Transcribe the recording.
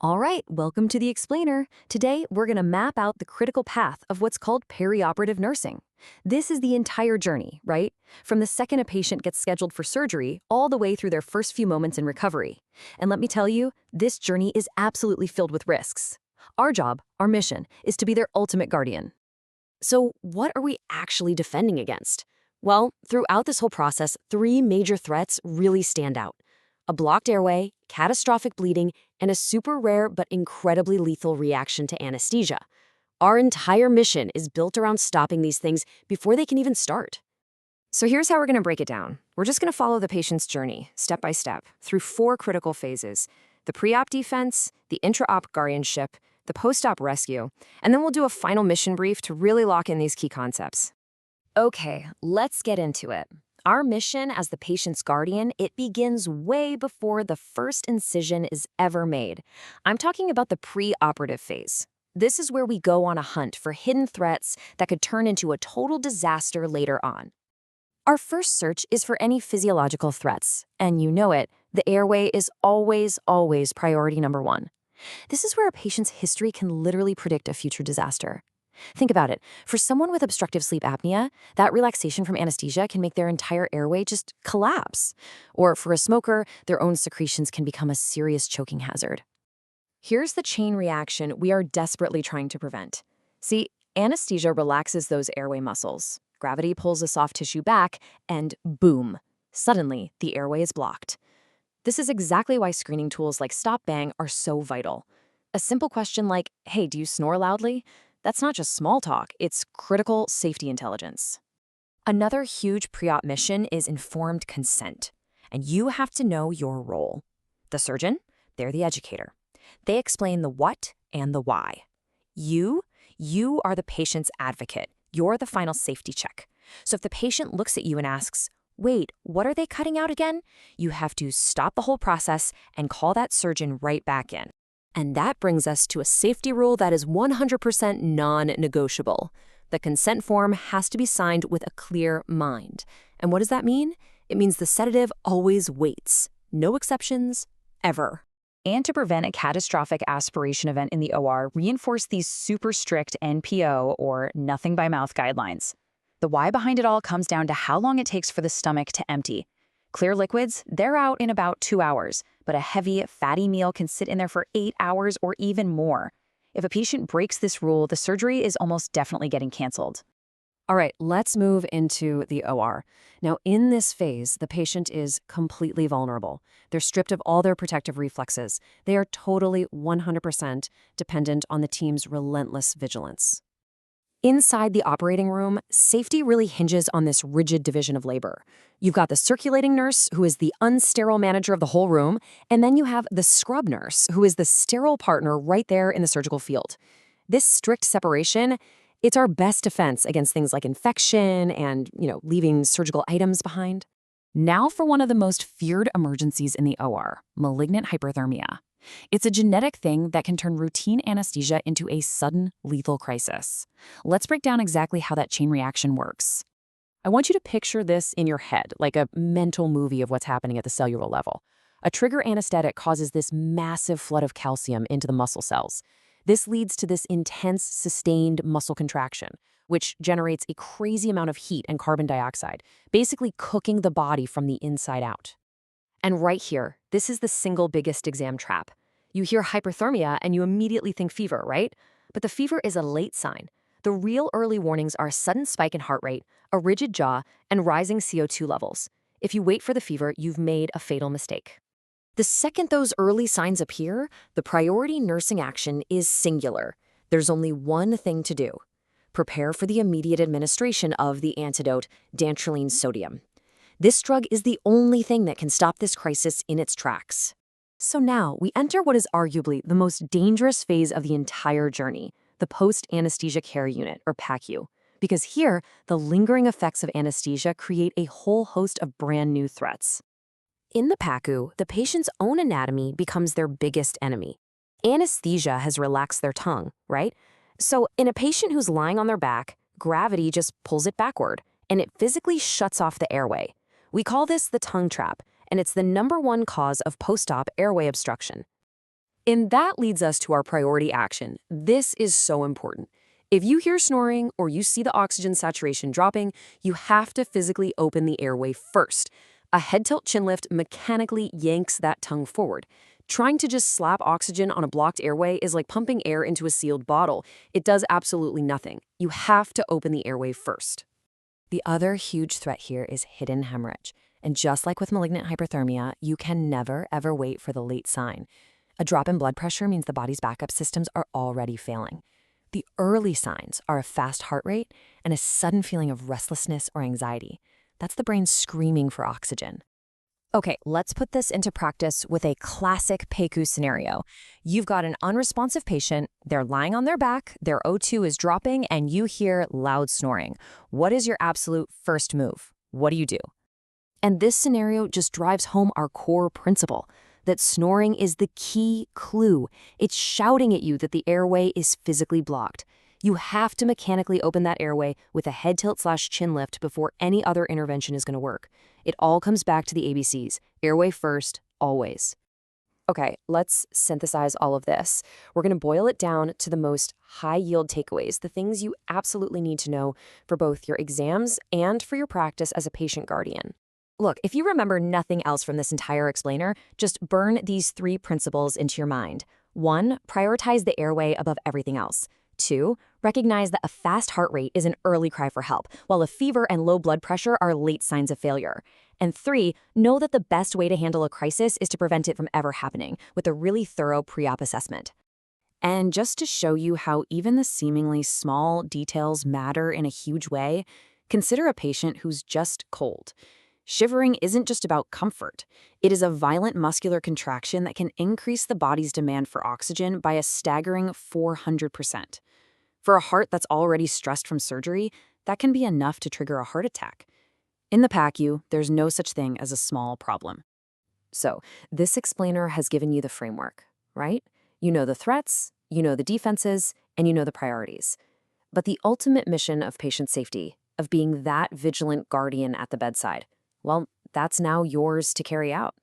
All right, welcome to the Explainer. Today, we're going to map out the critical path of what's called perioperative nursing. This is the entire journey, right? From the second a patient gets scheduled for surgery all the way through their first few moments in recovery. And let me tell you, this journey is absolutely filled with risks. Our job, our mission, is to be their ultimate guardian. So, what are we actually defending against? Well, throughout this whole process, three major threats really stand out: a blocked airway, catastrophic bleeding, and a super rare but incredibly lethal reaction to anesthesia. Our entire mission is built around stopping these things before they can even start. So here's how we're going to break it down. We're just going to follow the patient's journey, step by step, through four critical phases: the pre-op defense, the intra-op guardianship, the post-op rescue, and then we'll do a final mission brief to really lock in these key concepts. Okay, let's get into it. Our mission as the patient's guardian, it begins way before the first incision is ever made. I'm talking about the pre-operative phase. This is where we go on a hunt for hidden threats that could turn into a total disaster later on. Our first search is for any physiological threats, and you know it, the airway is always priority number one. This is where a patient's history can literally predict a future disaster. Think about it. For someone with obstructive sleep apnea, that relaxation from anesthesia can make their entire airway just collapse. Or for a smoker, their own secretions can become a serious choking hazard. Here's the chain reaction we are desperately trying to prevent. See, anesthesia relaxes those airway muscles. Gravity pulls the soft tissue back, and boom, suddenly the airway is blocked. This is exactly why screening tools like Stop Bang are so vital. A simple question like, hey, do you snore loudly? That's not just small talk, it's critical safety intelligence. Another huge pre-op mission is informed consent, and you have to know your role. The surgeon, they're the educator. They explain the what and the why. You are the patient's advocate. You're the final safety check. So if the patient looks at you and asks, wait, what are they cutting out again? You have to stop the whole process and call that surgeon right back in. And that brings us to a safety rule that is 100% non-negotiable. The consent form has to be signed with a clear mind. And what does that mean? It means the sedative always waits. No exceptions, ever. And to prevent a catastrophic aspiration event in the OR, reinforce these super strict NPO, or nothing by mouth guidelines. The why behind it all comes down to how long it takes for the stomach to empty. Clear liquids, they're out in about 2 hours, but a heavy, fatty meal can sit in there for 8 hours or even more. If a patient breaks this rule, the surgery is almost definitely getting canceled. All right, let's move into the OR. Now, in this phase, the patient is completely vulnerable. They're stripped of all their protective reflexes. They are totally 100% dependent on the team's relentless vigilance. Inside the operating room, safety really hinges on this rigid division of labor. You've got the circulating nurse, who is the unsterile manager of the whole room, and then you have the scrub nurse, who is the sterile partner right there in the surgical field. This strict separation, it's our best defense against things like infection and, leaving surgical items behind. Now for one of the most feared emergencies in the OR, malignant hyperthermia. It's a genetic thing that can turn routine anesthesia into a sudden, lethal crisis. Let's break down exactly how that chain reaction works. I want you to picture this in your head, like a mental movie of what's happening at the cellular level. A trigger anesthetic causes this massive flood of calcium into the muscle cells. This leads to this intense, sustained muscle contraction, which generates a crazy amount of heat and carbon dioxide, basically cooking the body from the inside out. And right here, this is the single biggest exam trap. You hear hyperthermia and you immediately think fever, right? But the fever is a late sign. The real early warnings are a sudden spike in heart rate, a rigid jaw, and rising CO2 levels. If you wait for the fever, you've made a fatal mistake. The second those early signs appear, the priority nursing action is singular. There's only one thing to do: prepare for the immediate administration of the antidote, dantrolene sodium. This drug is the only thing that can stop this crisis in its tracks. So now we enter what is arguably the most dangerous phase of the entire journey, the post-anesthesia care unit, or PACU. Because here, the lingering effects of anesthesia create a whole host of brand new threats. In the PACU, the patient's own anatomy becomes their biggest enemy. Anesthesia has relaxed their tongue, right? So in a patient who's lying on their back, gravity just pulls it backward, and it physically shuts off the airway. We call this the tongue trap, and it's the #1 cause of post-op airway obstruction. And that leads us to our priority action. This is so important. If you hear snoring or you see the oxygen saturation dropping, you have to physically open the airway first. A head tilt chin lift mechanically yanks that tongue forward. Trying to just slap oxygen on a blocked airway is like pumping air into a sealed bottle. It does absolutely nothing. You have to open the airway first. The other huge threat here is hidden hemorrhage. And just like with malignant hyperthermia, you can never, ever wait for the late sign. A drop in blood pressure means the body's backup systems are already failing. The early signs are a fast heart rate and a sudden feeling of restlessness or anxiety. That's the brain screaming for oxygen. Okay, let's put this into practice with a classic PECU scenario. You've got an unresponsive patient, they're lying on their back, their O2 is dropping, and you hear loud snoring. What is your absolute first move? What do you do? And this scenario just drives home our core principle, that snoring is the key clue. It's shouting at you that the airway is physically blocked. You have to mechanically open that airway with a head tilt/chin lift before any other intervention is going to work. It all comes back to the ABCs. Airway first, always. Okay, let's synthesize all of this. We're going to boil it down to the most high-yield takeaways, the things you absolutely need to know for both your exams and for your practice as a patient guardian. Look, if you remember nothing else from this entire explainer, just burn these 3 principles into your mind. 1, prioritize the airway above everything else. 2, recognize that a fast heart rate is an early cry for help, while a fever and low blood pressure are late signs of failure. And 3, know that the best way to handle a crisis is to prevent it from ever happening with a really thorough pre-op assessment. And just to show you how even the seemingly small details matter in a huge way, consider a patient who's just cold. Shivering isn't just about comfort. It is a violent muscular contraction that can increase the body's demand for oxygen by a staggering 400%. For a heart that's already stressed from surgery, that can be enough to trigger a heart attack. In the PACU, there's no such thing as a small problem. So, this explainer has given you the framework, right? You know the threats, you know the defenses, and you know the priorities. But the ultimate mission of patient safety, of being that vigilant guardian at the bedside, well, that's now yours to carry out.